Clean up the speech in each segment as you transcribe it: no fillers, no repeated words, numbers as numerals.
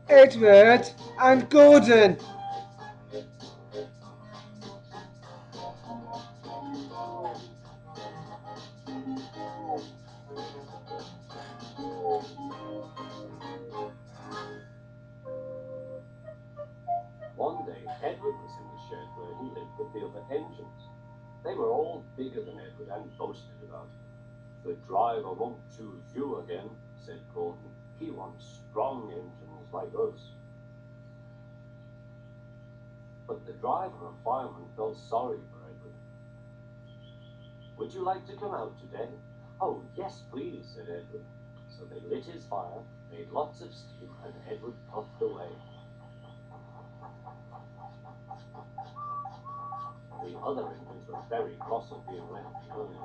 Edward and Gordon. One day, Edward was in the shed where he lived with the other engines. They were all bigger than Edward and boasted about it. "The driver won't choose you again," said Gordon. "He wants strong engines like us." But the driver and fireman felt sorry for Edward. "Would you like to come out today?" "Oh, yes, please," said Edward. So they lit his fire, made lots of steam, and Edward puffed away. The other engines were very cross at being left behind.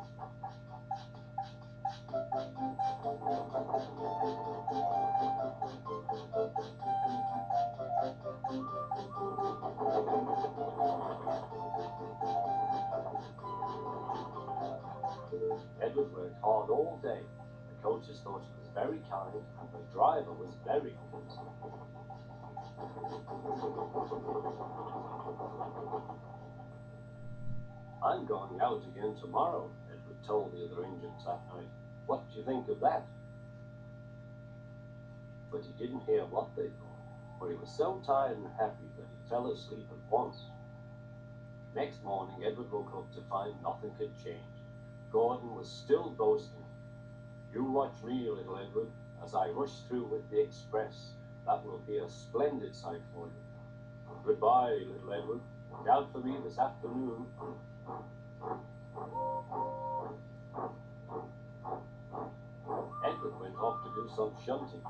Edward worked hard all day. The coaches thought he was very kind, and the driver was very pleased. "I'm going out again tomorrow," Edward told the other engines that night. "What do you think of that?" But he didn't hear what they thought, for he was so tired and happy that he fell asleep at once. Next morning, Edward woke up to find nothing had changed. Gordon was still boasting. "You watch me, little Edward, as I rush through with the express. That will be a splendid sight for you. Goodbye, little Edward. Look out for me this afternoon." Edward went off to do some shunting.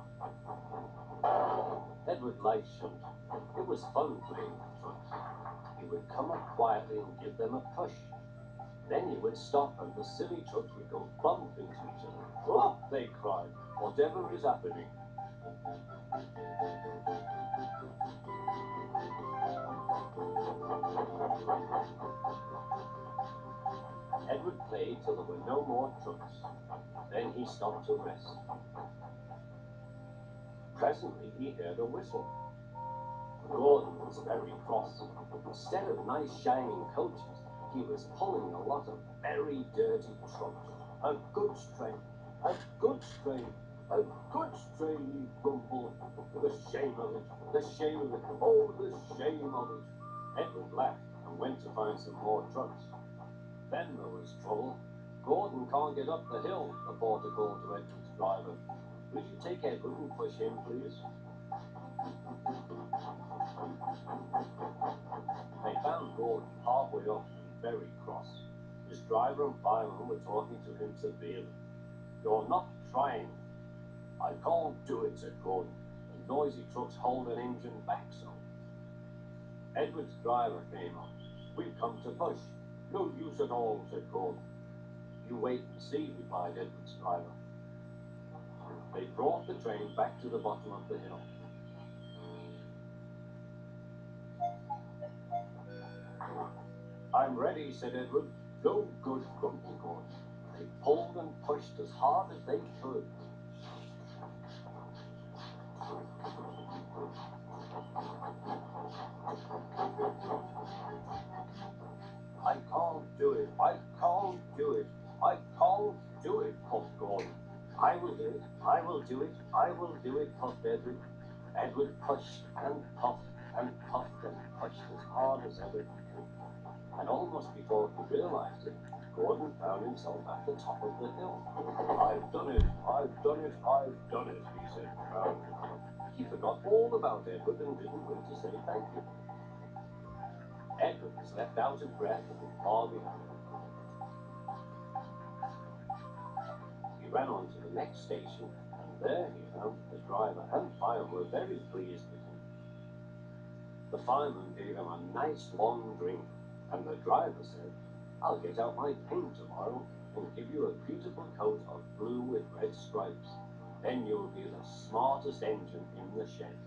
Edward liked shunting. It was fun playing with trucks. He would come up quietly and give them a push. Then he would stop and the silly trucks would go bump into each other. "Oh!" they cried. "Whatever is happening?" Edward played till there were no more trucks. Then he stopped to rest. Presently he heard a whistle. Gordon was very cross. Instead of nice shining coaches, he was pulling a lot of very dirty trucks. "A goods train, a goods train, a goods train," he grumbled. "The shame of it, the shame of it, oh, the shame of it." Edward laughed and went to find some more trucks. Then there was trouble. "Gordon can't get up the hill," the porter called to Edward's driver. "Will you take Edward and push him, please?" They found Gordon halfway up and very cross. His driver and fireman were talking to him severely. "You're not trying." "I can't do it," said Gordon. "The noisy trucks hold an engine back so." Edward's driver came up. "We've come to push." "No use at all," said Gordon. "You wait and see," replied Edward's driver. They brought the train back to the bottom of the hill. "I'm ready," said Edward. "No good," grumbled Gordon. They pulled and pushed as hard as they could. "I can't do it, I can't do it, I can't do it," puffed Gordon. "I will do it, I will do it, I will do it," puffed Edward. Edward pushed and puffed and puffed and pushed as hard as ever he could. And almost before he realized it, Gordon found himself at the top of the hill. "I've done it, I've done it, I've done it," he said proudly. He forgot all about Edward and didn't wait to say thank you. Edward was left out of breath and far behind. He ran on to the next station, and there he found the driver and fireman were very pleased with him. The fireman gave him a nice long drink, and the driver said, "I'll get out my paint tomorrow and give you a beautiful coat of blue with red stripes. Then you'll be the smartest engine in the shed."